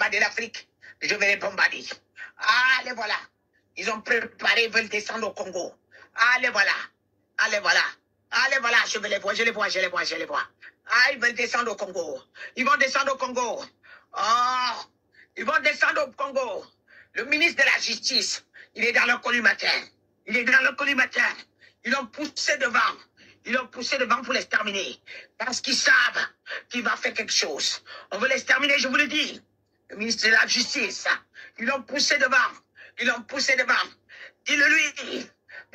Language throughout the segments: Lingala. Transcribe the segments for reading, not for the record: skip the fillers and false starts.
bombarder l'Afrique. Je vais les bombarder. Allez, voilà. Ils ont préparé, ils veulent descendre au Congo. Allez, voilà. Allez, voilà. Allez, voilà, je vais les voir, je les vois, je les vois, je les vois. Ah, ils veulent descendre au Congo. Ils vont descendre au Congo. Oh, ils vont descendre au Congo. Le ministre de la Justice, il est dans le collimateur. Il est dans le collimateur. Ils l'ont poussé devant. Ils l'ont poussé devant pour l'exterminer. Parce qu'ils savent qu'il va faire quelque chose. On veut l'exterminer, je vous le dis. Le ministre de la Justice, ils l'ont poussé devant. Ils l'ont poussé devant. Dis-le lui.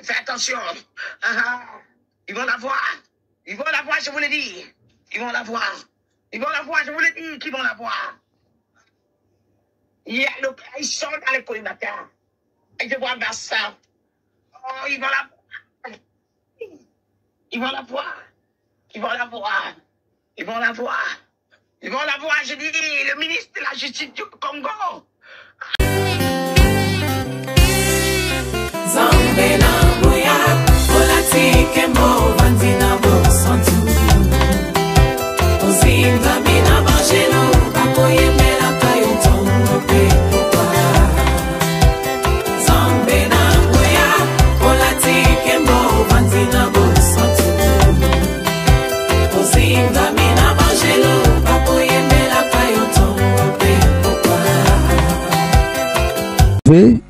Fais attention. Ils vont la voir. Ils vont la voir, je vous le dis. Ils vont la voir. Ils vont la voir, je vous le dis qu'ils vont la voir. Ils sont dans les collimateurs. Et je vois Vincent. Oh, ils vont la voir. Ils vont la voir. Ils vont la voir. Ils vont la voir. Ils vont la voir, je dis, le ministre de la Justice du Congo.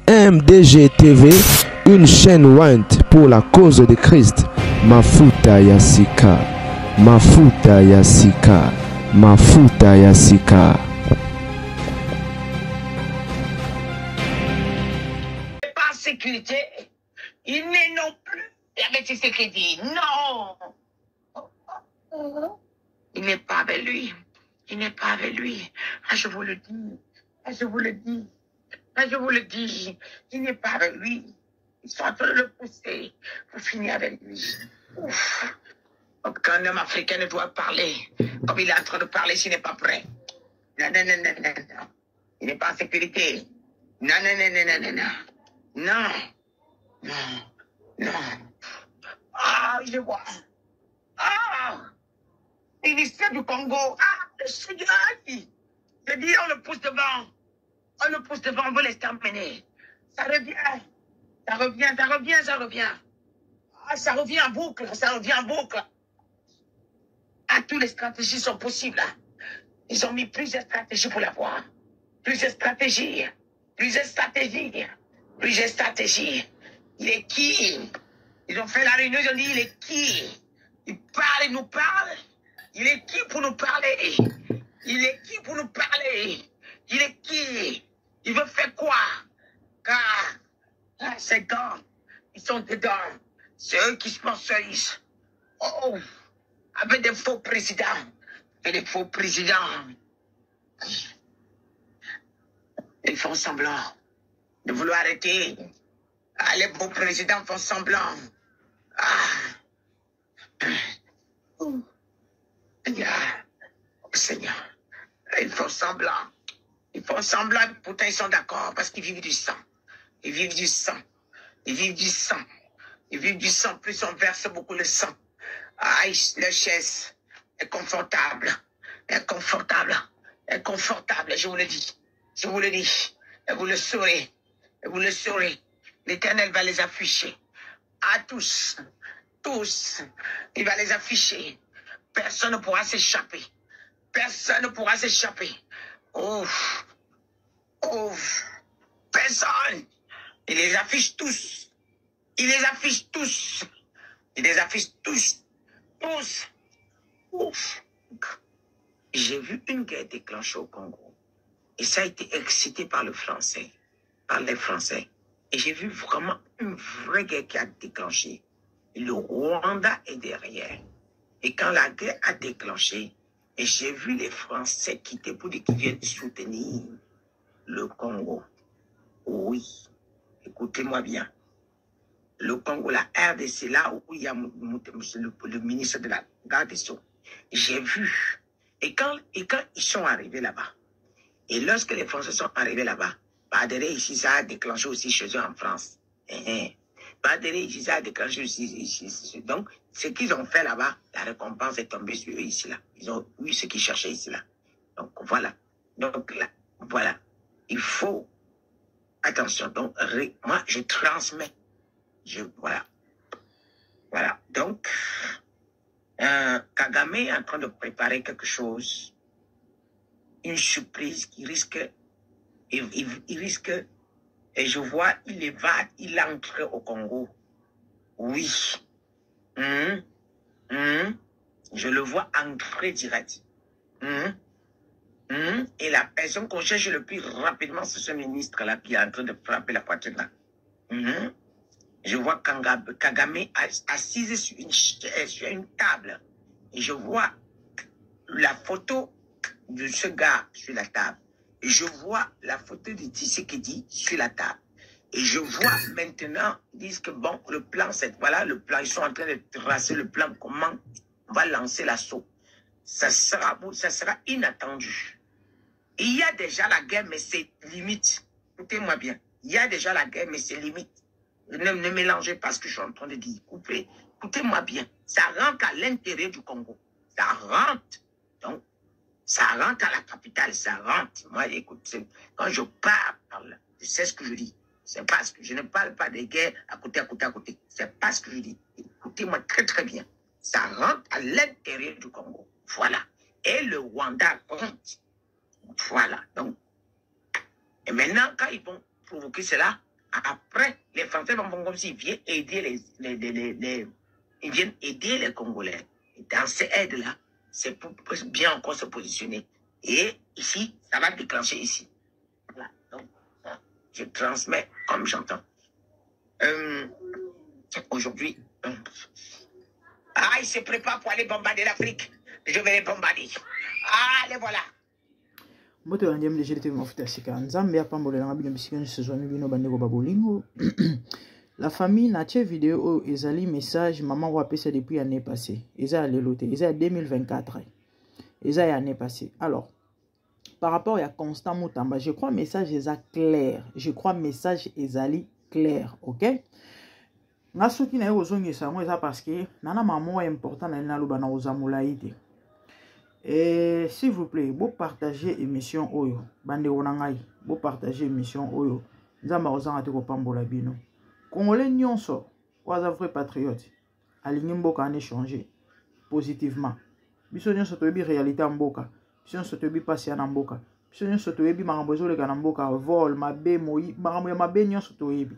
MDG TV, une chaîne Want pour la cause de Christ. Mafuta Yasika, Mafuta Yasika, Mafuta Yasika. Pas en sécurité, il n'est non plus avec ce qu'il dit. Non, il n'est pas avec lui. Il n'est pas avec lui. Ah, je vous le dis. Ah, je vous le dis. Ah, je vous le dis, il n'est pas avec lui. Ils sont en train de le pousser pour finir avec lui. Ouf. Aucun homme africain ne doit parler comme il est en train de parler s'il n'est pas prêt. Non, non, non, non, non, non. Il n'est pas en sécurité. Non, non, non, non, non, non, non. Non, non, non. Ah, je vois. Ah, ministère du Congo. Ah, le Seigneur. Je dis, on le pousse devant. On le pousse devant, on veut l'exterminer. Ça revient. Ça revient, ça revient, ça revient. Ah, ça revient en boucle, ça revient en boucle. Ah, toutes les stratégies sont possibles. Ils ont mis plusieurs stratégies pour l'avoir. Plusieurs stratégies. Plusieurs stratégies. Plusieurs stratégies. Il est qui? Ils ont fait la réunion, ils ont dit, il est qui? Il parle, il nous parle. Il est qui pour nous parler? Il est qui pour nous parler? Il est qui? Il veut faire quoi? Car ces gars, ils sont dedans. C'est eux qui sponsorisent. Oh, avec des faux présidents. Et des faux présidents. Ils font semblant de vouloir arrêter. Ah, les beaux présidents font semblant. Ah. Oh, Seigneur. Ils font semblant. Ils font semblant, pourtant ils sont d'accord parce qu'ils vivent du sang. Ils vivent du sang. Ils vivent du sang. Ils vivent du sang. Plus on verse beaucoup le sang. Ah, leur chaise est confortable. Est confortable. Est confortable, je vous le dis. Je vous le dis. Et vous le saurez. Et vous le saurez. L'Éternel va les afficher. À tous. Tous. Il va les afficher. Personne ne pourra s'échapper. Personne ne pourra s'échapper. Ouf. Ouf. Personne. Il les affiche tous. Il les affiche tous. Il les affiche tous. Tous. Ouf. J'ai vu une guerre déclenchée au Congo. Et ça a été excité par le Français. Par les Français. Et j'ai vu vraiment une vraie guerre qui a déclenché. Le Rwanda est derrière. Et quand la guerre a déclenché, et j'ai vu les Français quitter pour dire qu'ils viennent soutenir le Congo. Oui, écoutez-moi bien. Le Congo, la RDC, là où il y a le ministre de la Garde des Sceaux. J'ai vu. Et quand ils sont arrivés là-bas, et lorsque les Français sont arrivés là-bas, Badere ici, ça a déclenché aussi chez eux en France. Badere ici, ça a déclenché aussi ici. Donc, ce qu'ils ont fait là-bas, la récompense est tombée sur eux ici, là. Ils ont eu ce qu'ils cherchaient ici, là. Donc, voilà. Donc, Voilà. Il faut... Attention. Donc, moi, je transmets. Voilà. Voilà. Donc, Kagame est en train de préparer quelque chose. Une surprise qui risque... Il risque... Et je vois, il entre au Congo. Oui. Je le vois entrer direct. Et la personne qu'on cherche le plus rapidement, c'est ce ministre-là qui est en train de frapper la poitrine là. Je vois Kagame assise sur une table. Et je vois la photo de ce gars sur la table. Et je vois la photo de Tshisekedi sur la table. Et je vois maintenant, ils disent que bon, le plan, c'est voilà le plan. Ils sont en train de tracer le plan, comment on va lancer l'assaut. Ça sera inattendu. Il y a déjà la guerre, mais c'est limite. Écoutez-moi bien. Il y a déjà la guerre, mais c'est limite. Ne mélangez pas ce que je suis en train de dire. Écoutez-moi bien. Ça rentre à l'intérieur du Congo. Ça rentre. Donc, ça rentre à la capitale, ça rentre. Moi, écoute, quand je parle, je sais ce que je dis. C'est parce que je ne parle pas des guerres à côté. C'est pas ce que je dis. Écoutez-moi très, très bien. Ça rentre à l'intérieur du Congo. Voilà. Et le Rwanda rentre. Voilà. Donc, et maintenant, quand ils vont provoquer cela, après, les Français vont comme s'ils viennent aider ils viennent aider les Congolais. Et dans ces aides-là, c'est pour bien encore se positionner. Et ici, ça va déclencher ici. Voilà. Donc, je transmets comme j'entends. Aujourd'hui, ils se préparent pour aller bombarder l'Afrique. Je vais les bombarder. Allez, voilà. Moto ya ndiam légèreté mafuta sika nzambe apambolela ngabino bisika nsezo bino bandeko babolingo. La famille na tie vidéo ezali message maman wa pesa depuis l'année passée. Eza leloté, eza 2024. Eza l'année passée. Alors, par rapport à Constant Moutamba, je crois message eza clair. Je crois message ezali clair, OK? Nga soki na yozongi sa mo eza parce que nana maman important na naloba na ozamulaite. Et s'il vous plaît, vous partagez l'émission Oyo. Bande Onangai, vous partagez l'émission Oyo. Nzamba ozanga te kopambola bino. Congolais nyonso, oza vrai patriote. Aligné mboka en échanger positivement. Biso nyonso toyebi réalité mboka. Biso nyonso toyebi pasi ya mboka. Biso nyonso toyebi makambo ezoleka na mboka, vol, mabe, moyi, makambo ya mabe nyonso toyebi.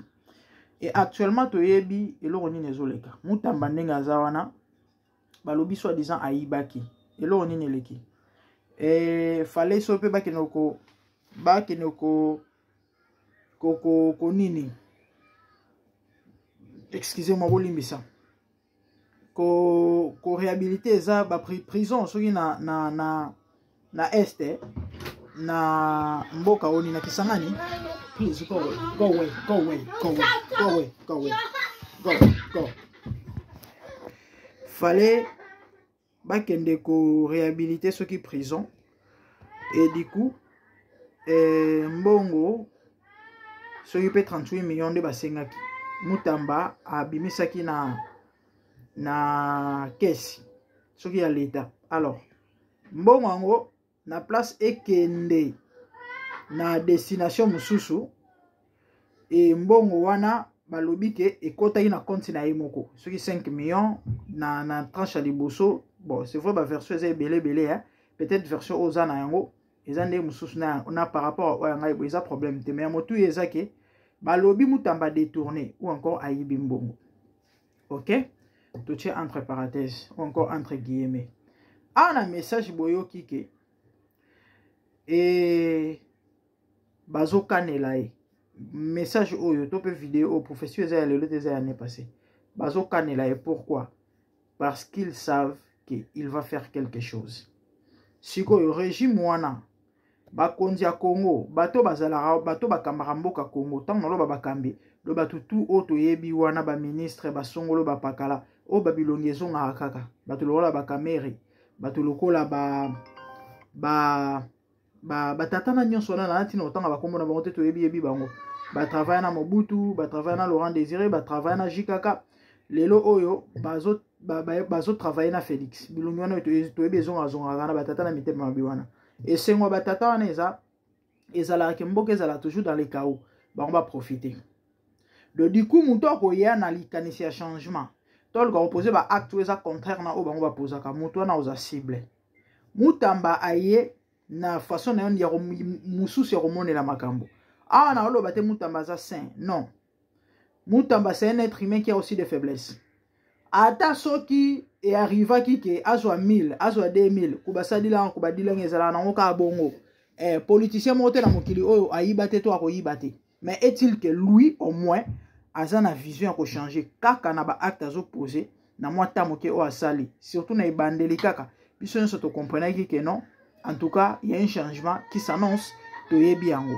Et actuellement toyebi eloko nini ezoleka. Mutamba ndenge aza wana balobi soi-disant ayibaki. Elo nini leki fallait sope bakenoko ko nini, excusez-moi bolimbisa ko réhabiliter za ba prison soki na este na mboka oni na Kisangani. Please go away. Fallait bakende ko réhabiliter ceux qui prison et du coup mbongo ceux qui paient 38 millions de basengaki Mutamba abimisaki na caisse ceux qui a l'état. Alors mbongo ango na place ekende na destination mususu et mbongo wana balobi ke ekotaki na compte na yemoko ceux qui 5 millions na tranche à liboso. Bon, c'est vrai, la version est belé, hein. Peut-être version aux anango, ils ont des moussus na par rapport à un problème. Mais à motu ezake, balobi mutamba détourné ou encore aïbimbongo. Ok? Tout est entre parenthèses, ou encore entre guillemets. Un message boyo kike et bazo kanelae. Message oyo top vidéo professeur ezali le des années passées. Bazo kanelae pourquoi? Parce qu'ils savent qu'il va faire quelque chose. Si le régime wana bakonzi ya Congo, bato bazala bato bakamara mboka Congo, tant no ba bakambi, lo bato tout auto yebi wana ba ministre ba songolo ba pakala, o babilongi ezonga kaka, bato lokola ba kamere, bato lokola ba tatana nyonso na ntina otanga ba kombo na bango te to yebi bango. Ba travailler na Mobutu, ba travailler na Laurent Désiré, ba travailler na JKK. Lelo oyo bazo travailler na Félix bilongi wana to besoin azonga na batata na mitema biwana et sengo batata wana eza ezalaka mboka ezala toujours dans les chaos bango ba profiter. Donc du coup muto ko ya na likanisi ya changement tol ko opposer ba acte eza contraire na o bango ba posa ka muto na oza cible mutamba aye na façon na yon ya mususu ya komonela makambo ah na oloba te mutamba za saint non mutamba c'est un être humain qui a aussi des faiblesses ata soki e arriva ki ke azwa 1000 azwa 2000 kubasadila kubadila ngezala na ngoka bongo politicien moté na mokili oyo ayiba te to akoyiba te mais est-il que lui au moins aza na vision ko changer kaka na ba acte azo poser na mwata moke o asali surtout na ibandeli kaka biso nso to comprendre que non en tout cas il y a un changement qui s'annonce to yebi yango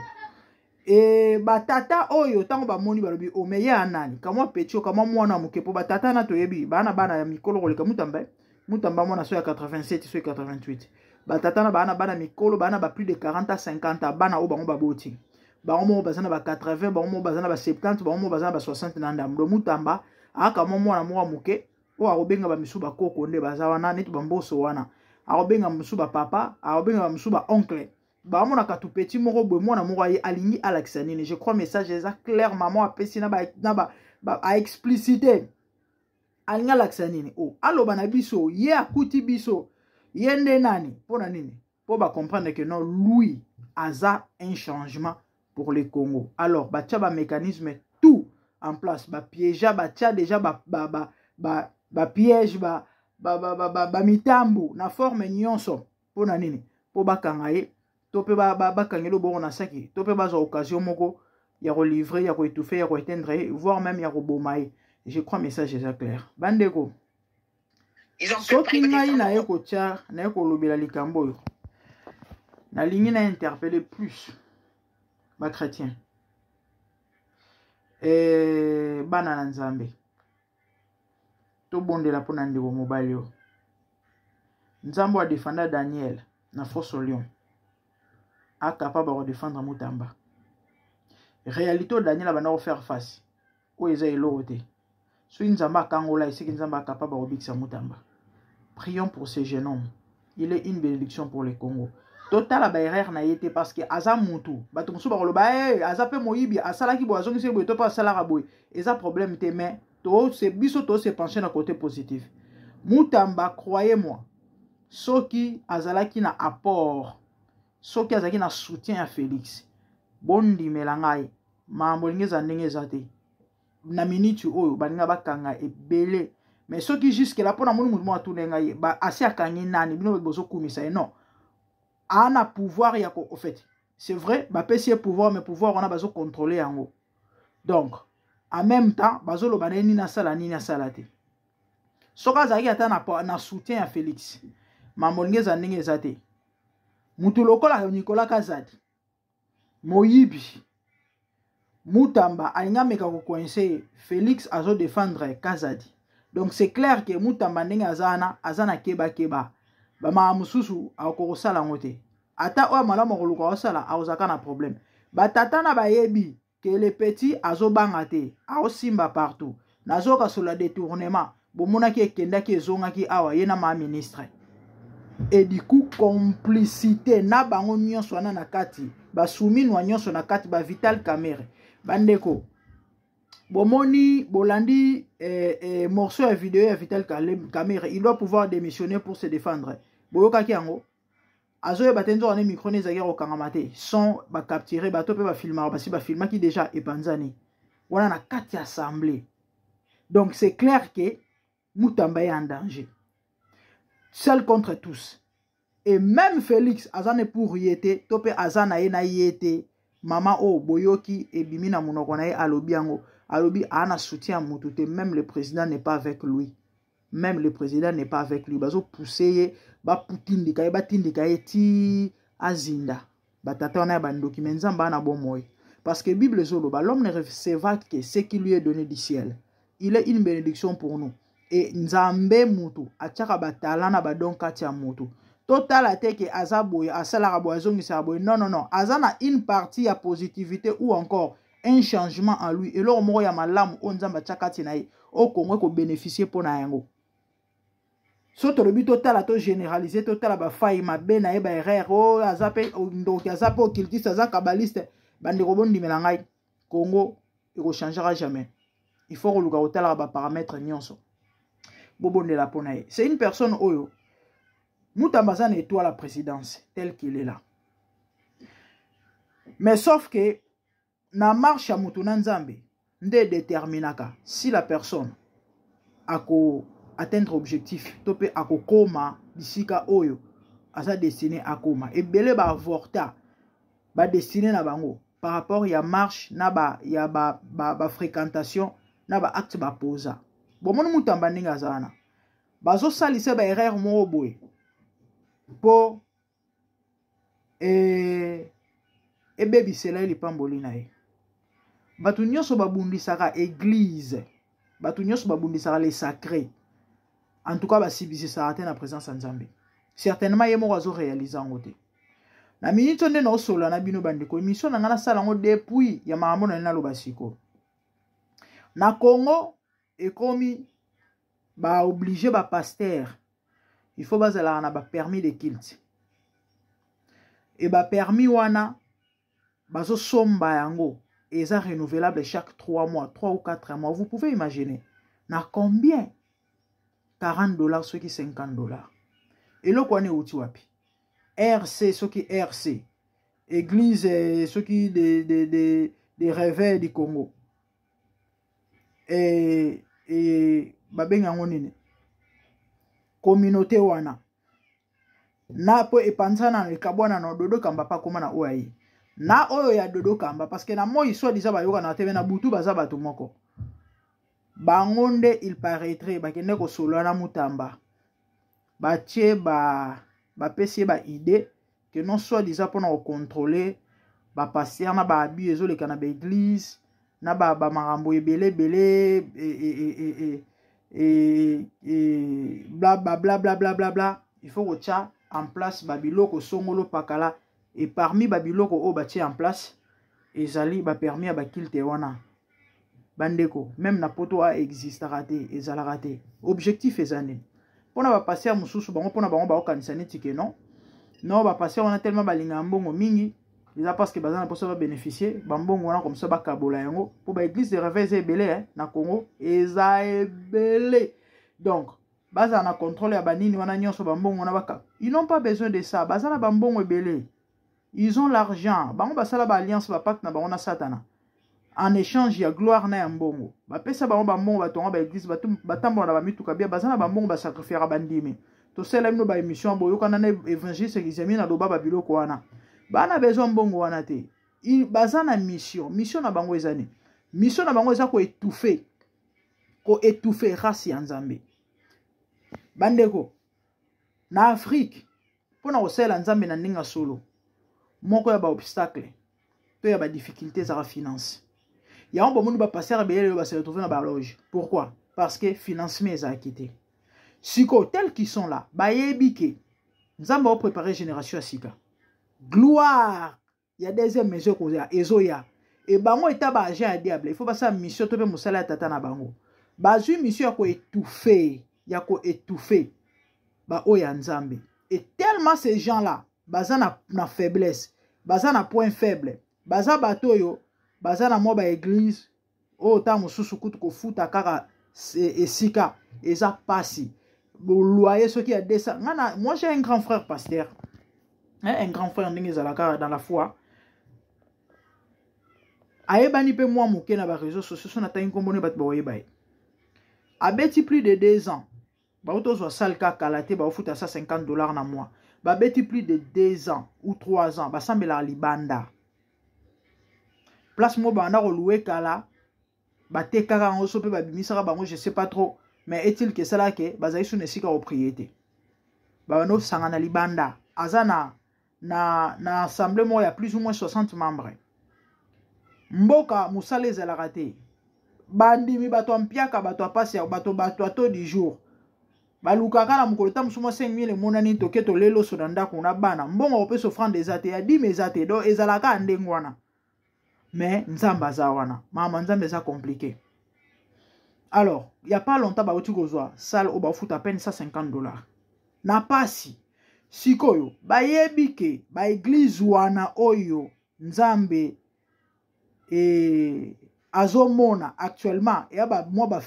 et batata oyo tango ba moni balobi o meya nani kama petio kama mwana moke po batata na to yebi bana ya mikolo koleka mutamba mwana so ya 87 so ya 88 batata na bana mikolo bana ba plus de 40 à 50 bana o bango baboti bango mo bazana ba 80 bango mo bazana ba 70 bango mo bazana ba 60 na ndamdo mutamba aka mwana moke o akobenga ba misuba koko nde bazawa na netu bamboso wana akobenga misuba papa akobenga misuba oncle ba mona ka tout petit moko boy mwana moko ayi alingi alakisa nini je crois message eza clair maman apesi na ba a explicité alingi alakisa nini o aloba na biso ye akuti biso ye nde nani pona nini po ba comprendre que non lui aza un changement pour le Congo. Alors batia ba mécanisme tout en place ba piège ba tia déjà ba piège ba mitambu na forme nyonso pona nini po bakanga ye to pe ba kangelo bongo na saki to pe ba za occasion moko ya ko livrer ya ko étouffer ya ko éteindre voire même ya ko bomaye. Je crois message est clair bandeko soki ngai na ye ko tia na ye ko lobela likambo yo na lingi na interpeller plus ba chrétien bana na nzambe to bondela pona ndeko mobali yo nzambo a défendre Daniel na fosse au lion a capable de défendre mutamba réalité Daniel va na faire face o eza elorote so nzamba kangola isiki nzamba capable de bikisa mutamba. Prions pour ce jeune homme, il est une bénédiction pour le Congo. Total ba erreur na yete parce que aza mutu bato musu ba koloba aza pe moyibi asala ki bo azongi se bo to pa sala raboy eza problème te mais to se biso to se pencher na côté positif mutamba croyez-moi soki azalaki na apport soki azalaki na soutien à Félix bondi melangai mambo ngeza ndenge zate na minute oyo baninga bakanga ebele mais soki jusque là pona moni mutu atune ngai ba asi akangi nani bino bozo kumisa non ana pouvoir ya ko, en fait c'est vrai ba pesi pouvoir mais pouvoir on a besoin contrôler yango donc en même temps bazo lo baneni na sala nini na sala te soka zaki ata na soutien à Félix mamolingeza ndenge zate mutu lokola Nicolas Kazadi moyibi mutamba ainga meka ko coincer Félix azo défendre Kazadi donc c'est clair que mutamba ndenge azana keba bama mususu akokosala ngote ata o malamu koluka osala aozaka na problème batata na bayebi que les petits azobanga te aosimba partout nazoka sur le détournement bomona ki ekenda ki ezonga ki awa yena ma ministre et du coup complicité na bango nyonso wana na kati basumi nwa nyonso na kati ba Vital Kamerhe bandeko bomoni bolandi morceau ya vidéo ya Vital Kamerhe il doit pouvoir démissionner pour se défendre boyoka ki yango azoye batenzo wana micro ne zaki kokangama te son ba capturer bato pe ba filmer basi ba filma ki déjà epanzani wana na kati assemblée donc c'est clair que mutamba est en danger seul contre tous et même Félix azane pour yete tope azana ye na yete mama o boyoki e bimina munoko na ye alobi yango alobi ana soutien mutu te même le président n'est pas avec lui même le président n'est pas avec lui bazo pousser ba putindika ye batindika ye ti azinda batata wana ba document nzamba na bomoy parce que Bible zoloba l'homme ne recevra que ce qui lui est donné du ciel. Il est une bénédiction pour nous et nzambe mutu atiaka batala na badon kati ya mutu total ateke azaboy asala rabozongi saboy non azana une partie ya positivité ou encore un changement en lui et leur moko ya malamu o nzamba tiaka tina ye o Congo ko bénéficier pona yango Soto le but total to généraliser total ba faille ma be na e ba erreur o azape ndoki azape occultiste azaka kabaliste bande robondi melangai Congo il ne changera jamais. Il faut que le gars ba paramètres nyonso. Bobonde la ponaye. C'est une personne oyo Moutambazan étoile la présidence tel qu'il est là. Mais sauf que na marche à Moutouna Nzambe nde déterminaka si la personne a ko atteindre objectif topé a ko koma bisika oyo a sa destiné à koma et belé ba avorta ba destiné na bango par rapport ya marche na ba ya ba fréquentation na ba acte ba posa bon mon Moutamba ninga zana bazo salise ba erreur mo boy po baby sela li pamboli na ye batu nyonso babundisaka église batu nyonso babundisaka les sacrés en tout cas basibisi sa te na présence Nzambe certainement ye moko azo réaliser ngo te na minute nde na osola na bino bandeko émission na ngana sala ngo depuis ya makambo na naloba siko na Congo ekomi ba obligé ba pasteur il faut bazala na ba permis de culte et ba permis wana bazo somba yango et ça renouvelable chaque 3 mois 3 ou 4 mois vous pouvez imaginer na combien $40 ceux qui $50 et le quoi ne uti wapi RC ceux qui RC église ceux qui des réveils du Congo et babenga ngonine communauté wana na po epansana ekabwana na dodo kamba pa koma na oyi na oyo ya dodo kamba parce que na moi soit déjà ba yoka na tebe na butu baza bato moko bangonde il paraîtrait ba kende ko solo na Mutamba ba tie ba pesi ba idée que non soit déjà pour na contrôler ba passer na ba abus ezole kana ba église na ba marambo ebele et bla bla bla bla bla bla bla il faut que ça en place babiloko songolo pakala et parmi babiloko o bâti en place ezali ba permis à ba kilte wana bandeko même na poto a existe raté ezala raté objectif ezane pona ba passer mususu bango pona bango ba okanisa neti ke non ba passer on a tellement balinga mbongo mingi déjà parce que bazana poso ba bénéficier ba mbongo wana comme ça ba kabola yango pour ba église de réveil ebele na Congo eza ebele donc baza na contrôle ya banini wana nyonso ba mbongo wana baka ils n'ont pas besoin de ça bazana ba mbongo ebele ils ont l'argent bango basala ba alliance ba pacte na bango na satana en échange ya gloire na ya mbongo ba pesa bango ba mbongo batonga ba église batambo na ba mituka bia bazana ba mbongo ba sacrifiera bandimi to sela mino ba émission boyoka na évangile qui na doba ba biloko wana bana besoin mbongo wana te bazana mission na bango ezani mission na bango eza ko étouffer race ya Nzambe bandeko na Afrique pona osela Nzambe na ndinga solo moko ya ba obstacle to ya ba difficultés za finance ya on bomu ba passer belé ba se retrouver na ba loge pourquoi parce que financement est acquitté siko tels qui sont là ba yebike Nzambe va préparer génération asika gloire il y a deuxième mesure ko ya ezoya et bango eta ba agent à diable il faut pas ça mission to pe musala tata na bango bazui mission ya ko étouffer ba oya Nzambe et tellement ces gens là baza na faiblesse baza na point faible baza batoyo baza na mo ba église o ta mususu kutu ko futa kaka esika eza pasi bo loyer ce qui a descend moi j'ai un grand frère pasteur un grand frère ndenge zalaka dans la foi ayebani pe moi moke na ba réseaux sociaux na tangi kombone bat ba oyeba abeti plus de 2 ans ba otozo salka kalate ba ofuta ça $50 na mois ba beti plus de 2 ans ou 3 ans ba sambela libanda place mo banda ko louer kala ba tekaka ngo so pe ba bimisaka bango je sais pas trop mais est-il que cela que bazai sous nesika propriété ba no sangana libanda azana na assemblée mo ya plus ou moins 60 membres mboka musale za la raté bandimi bato ampiaka bato apasi bato ato du jour balukaka na mukolo ta musuma 5000 monani toketo lelo so na ndako na bana mbongo ope so franc des até ya 10 até do ezalaka ndengwana mais Nzamba za wana mama Nzambe za compliqué Alors, il n'y a pas longtemps, tu as salle au fout à peine $150. Na pasi. Sikoyo, bayebike, ba église wana oyo, nzambe, azomona actuellement, et ba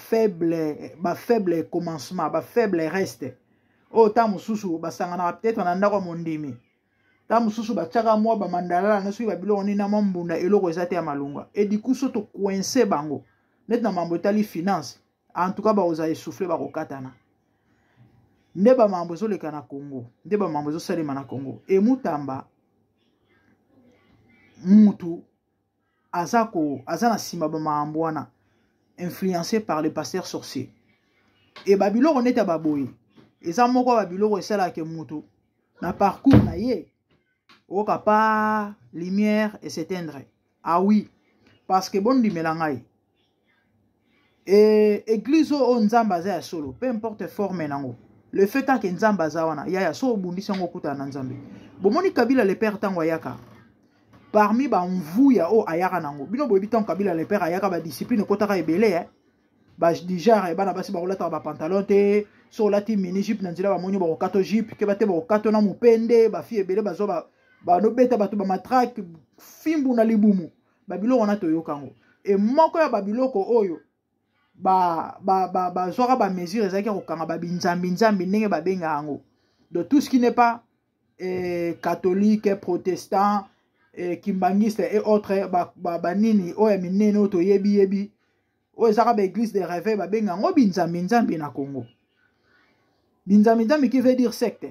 faible commencement, ba faible reste. Oh, tamususu, basangana peut-être on a mondimi. Tamususu, batchaka moi, ba mandala, na sui babilo, on ina mambunda, et l'oro ezate ya malunga. Et du coup, soto coincé bango. Net na mambotali finance. En tout cas, ba oza essoufflé ba rokatana. Ndeba mambo zo leka na Congo. Ndeba mambo zo salema na Congo. E mutamba, mutu, azana sima ba mambo wana, influencé par les pasteurs sorciers. Et babilo on était baboye. Et ça moko babilo esala ke mutu. Na parcours na ye. Oka pa lumière et s'éteindre. Ah oui. Parce que bon di melangai. Et église o nzamba za solo. Peu importe forme nango. Le fait que nzamba za wana. Ya so bundisa ngo kuta na nzambe. Bomoni Kabila le père tango ayaka. Parmi ba mvuya o ayaka nango. Bino boyebi tango Kabila le père ayaka ba discipline kotaka ebele ba dijara bana basi ba rolata ba pantalon te. So lati mini jeep na nzila ba monyo ba kato jeep ke bate ba kato na mupende ba fi ebele ba zo ba no beta bato ba matraque fimbu na libumu babilo wana to yokango e moko ya babiloko oyo zora ba mesure ezaki kokanga ba binzambi ndenge ba benga yango de tout ce qui n'est pas catholique, protestant, kimbangiste et autres ba nini oya minene oto yebi o ezaka ba église de réveil ba benga yango binzambi na Congo. Binzambi qui veut dire secte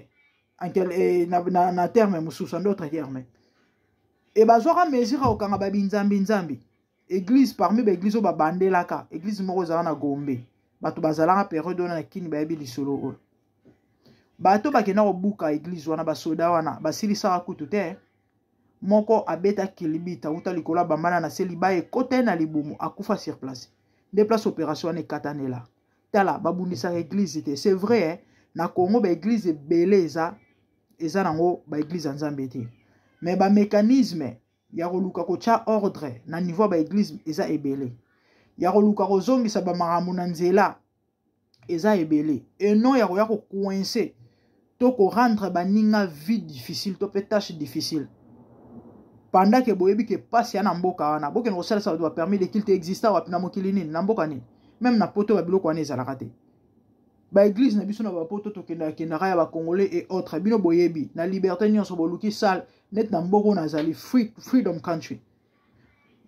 na terme mususu en d'autres termes. Et bazora mesure okanga ba binzambi église parmi ba église ba bandelaka église moko za na Gombe bato bazalaka période na kini ba yebi lisolo o bato bakena obuka église wana ba soda wana basilisa kutu te moko abeta kilibita uta likola bambana na seliba e kote na libumu akufa sur place des places opération ne katanela tala babundisa église te c'est vrai hein? Na Congo ba église beleza eza nango ba église nzambe te mais ba mécanisme ya koluka kocha ordre na niveau ba église eza ebele ya koluka kozongisa ba maramu na nzela eza ebele et non ya ko coincer to ko rendre baninga vie difficile to pe tâche difficile pendant que boyebi ke passe ya na mboka wana boke no sala ça doit permettre de qu'il te existe wa pina mokili nini na mboka nini même na poto ba biloko wana ezalaka te ba église na biso na ba poto to kenda ya ba congolais et autres bino boyebi na liberté nyonso boluki sale net na mboko na zali freedom country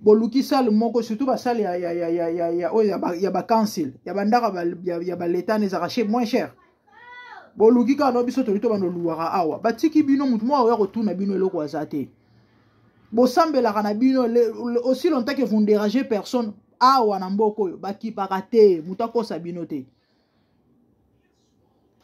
boluki sale moko surtout ba sale ya ba council ya bandaka ya ba l'état ne zaraché moins cher boluki ka no biso to lito bano luwara awa batiki bino mutu mo ya rotuna bino eloko azate bo sambela kana bino aussi longtemps que vous ne dérangez personne awa na mboko yo baki pakate mutako sa bino te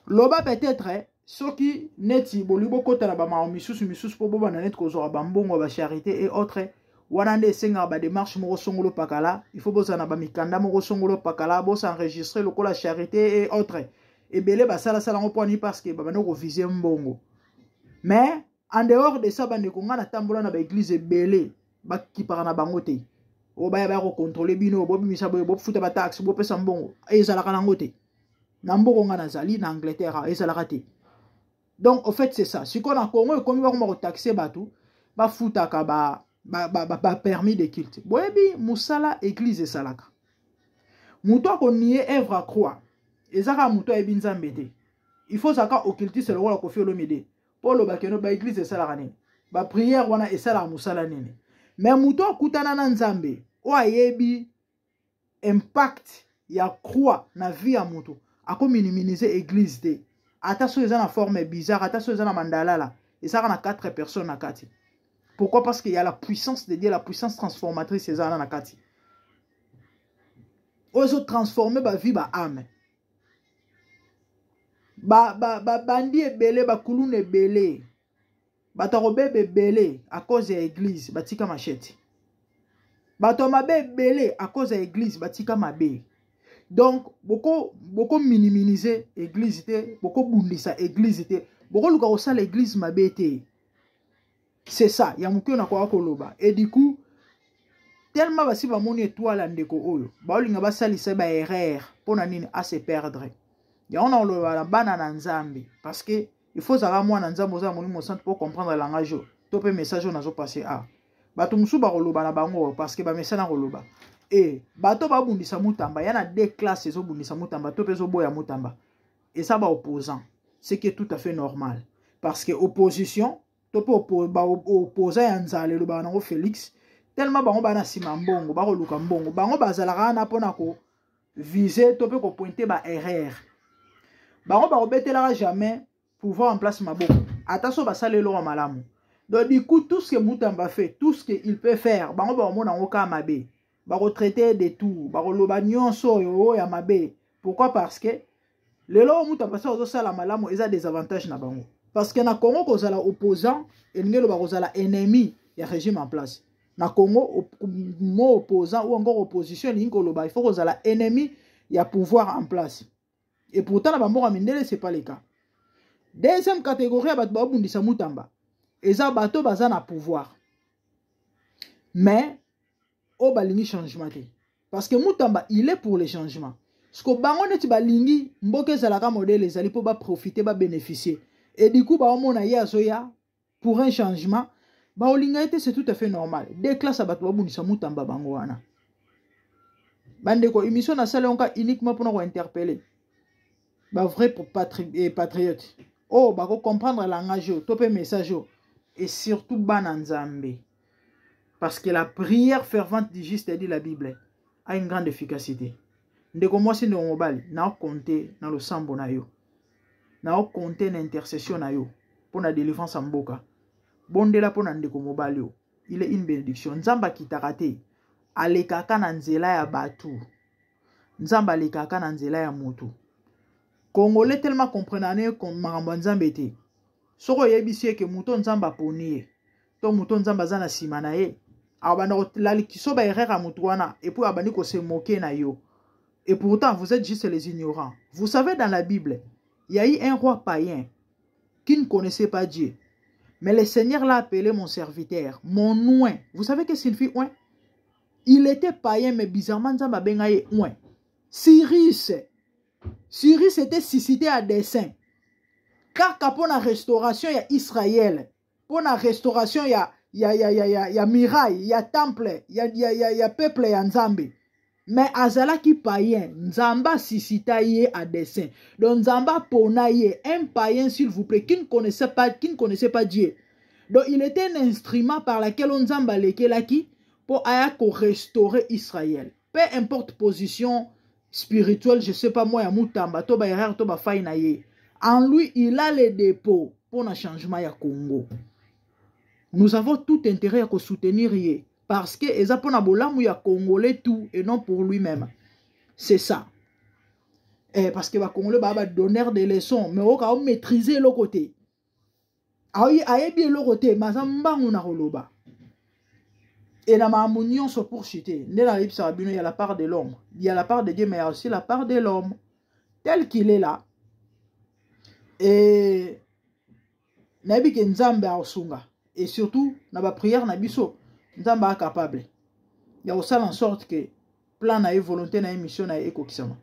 loba peut-être soki neti bolibo kota na ba ma misusu po boba na net ko zo ba mbongo ba charité et autres wana nde senga ba démarche mo songolo pakala il faut bozana ba mikanda mo songolo pakala bo s'enregistrer lokola charité et autres et belé ba sala ngo poni parce que ba bano ko viser mbongo mais en dehors de ça bande ko ngana tambola na ba église belé ba kipara na bango te o ba ya ko contrôler bino bo bimisa bo futa ba taxe bo pesa mbongo ezala kana ngote na mboko ngana zali na Angleterre ezala raté. Donc au fait c'est ça si qu'on a Congo comme ba ko taxer batou ba futaka ba permis de culte boyebi musala église salaka muto ko nié œuvre à croix ezaka muto e binzambe te il faut saka occultiste le wala ko fi olomide polo bakeno ba église salaka nini ba prière wana esala musala nini mais muto kutana na nzambe o ayebi impact ya croix na vie ya muto ako minimiser église te ata so eza na forme bizarre ata so eza na mandala et ça na 4 personnes na kati. Pourquoi? Parce qu'il y a la puissance de Dieu, la puissance transformatrice c'est ça na kati. Ozo transformer ba vie ba âme. Bandi ebele ba kulune ebele. Bato robebe ebele à cause de l'église batika machete. Bato mabe ebele à cause de l'église batika mabe. Donc beaucoup minimiser église beaucoup bundisa église beaucoup luka osa l'église mabete c'est ça ya mukyo na kwa koloba et du coup tellement basi bamoni étoile ndeko oyo baolinga basalisa ba erreur pona nini a se perdre ya on a bana na nzambe parce que il faut savoir moi na nzambe oza moni mo centre pour comprendre la langage to pe message on azo passer a bato musu ba koloba na bango parce que ba message na koloba et bato ba bundisa mutamba yana deux classes zo bundisa mutamba to pe zo boya mutamba et ça ba opposant ce qui est tout à fait normal parce que opposition to pe opposer ya nzale lo ba na Félix tellement bango bana sima mbongo ba koluka mbongo bango bazalaka na pona ko viser to pe ko pointer ba erreur bango ba obetelaka jamais pouvoir en place maboko attention ba salelo wa malamu donc du coup tout ce que Mutamba fait tout ce qu'il peut faire bango ba mona ngoka mabe ba retraiter de tout ba loba nyonso yo ya mabe pourquoi parce que le lo Mutamba ça ozo sala malamu eza des avantages na bango parce que na Congo ko zala opposant et ngelo ba ko zala ennemi ya régime en place na Congo mo opposant ou encore opposition ni ngolo il faut ko zala ennemi ya pouvoir en place et pourtant na bamboka mindele c'est pas le cas. Deuxième catégorie, Bundisa Mutamba. Eza bato baza na pouvoir. Mais, au balingi changement. Parce que Mutamba, il est pour le changement. Ce que bango neti balingi, mboke zalaka modèle, les ali pour profiter, bénéficier. Et du coup, on a ya zoya pour un changement. Ba olinga été c'est tout à fait normal. Des classes à bato Bundisa Mutamba bango wana. Bande ko émission na sala onka uniquement pour nous interpeller. Ba vrai pour patriote. Oh, bah, comprendre la langage, topé message, et surtout bananzambe. Parce que la prière fervente du juste, dit la Bible, a une grande efficacité. Ndeko moi, si nous mobile, n'a compté dans le sambo na yo, n'a compté l'intercession na yo, pour la délivrance en boka. Bonde la pour ndeko mobile yo, il est une bénédiction. Nzamba ki tarate, alekaka na nzela ya batu, nzamba alekaka na nzela ya motu. Congolais tellement comprenant comme marambo nzambe te. Soko yebisi ke muto nzamba poni. To muto nzamba zana simana ye. Abana la likiso ba erreur a muto wana et puis abani ko se moquer na yo. Et pourtant vous êtes juste les ignorants. Vous savez dans la Bible, il y a eu un roi païen qui ne connaissait pas Dieu. Mais le Seigneur l'a appelé mon serviteur, mon oin. Vous savez que signifie oin? Il était païen mais bizarrement nzamba bengaye oin. Cyrus était suscité à dessein. Car pour la restauration, il y a Israël. Pour la restauration, il y a miraille, il y a temple, il y a peuple et Nzambe. Mais Azala qui païen, Nzamba suscité à dessein. Donc Nzamba ponaye, un païen s'il vous plaît, qui ne connaissait pas Dieu. Donc il était un instrument par lequel Nzamba lekelaki pour restaurer Israël. Peu importe position spirituel, je sais pas moi, ya Mutamba, to ba erreur, to ba faille na ye. En lui, il a les dépôts pour le changement ya Congo. Nous avons tout intérêt à soutenir ye. Parce que eza pona bolamu ya Congolais tout et non pour lui-même. C'est ça. Et parce que ba Congolais ba donneur des leçons, mais on maîtriser le côté. Aye bien le côté, mais ça mbangu na roloba. Et dans ma mounion se pourchiter. Il y a la part de l'homme. Il y a la part de Dieu, mais il y a aussi la part de l'homme. Tel qu'il est là. Et nabi ke nzambe aosunga. Et surtout, na ba prière na biso, nzambe a capable. Il y a aussi en sorte que plan na volonté na mission na ekokisama.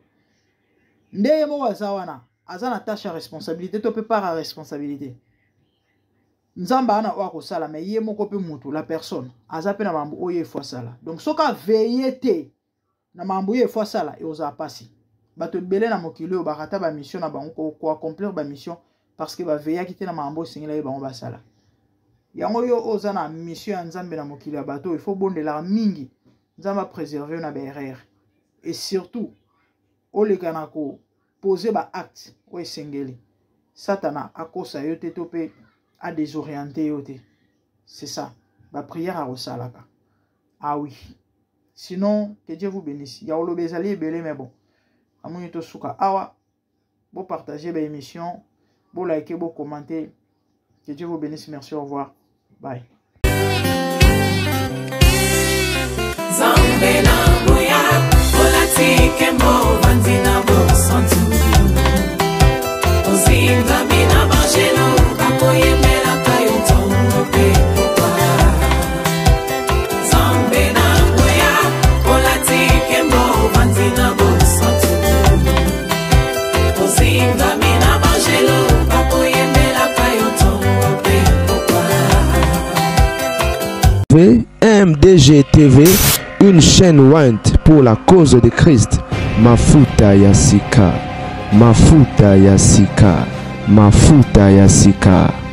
Ndeye mo wazawana, azana tâche à responsabilité, to peut pas à responsabilité. Nzamba ana wa ko sala mais ye moko pe mutu la personne azape na mambo oye fo sala. Donc soka veillete na mambo ye fo sala e oza pasi. Bato belé na mokili o bakata ba mission na bango ko accomplir ba mission parce que ba veilla kité na mambo singela e bango ba sala. Yango yo oza na mission nzambe na mokili bato il faut bondela mingi. Nzamba préserver na berrer. Et surtout o le kanako poser ba acte o singeli. Satana akosa yo te topé à désorienter. C'est ça. Ma prière à Rosalaka. Ah oui. Sinon, que Dieu vous bénisse. Il y a le bezali belé, mais bon. Amunito souka. Awa. Bon partager l'émission. Bon liker, bon commenter. Que Dieu vous bénisse. Merci. Au revoir. Bye. Zambena, MDG TV, une chaîne Went pour la cause de Christ. Mafuta Yasika, Mafuta Yasika, Mafuta Yasika.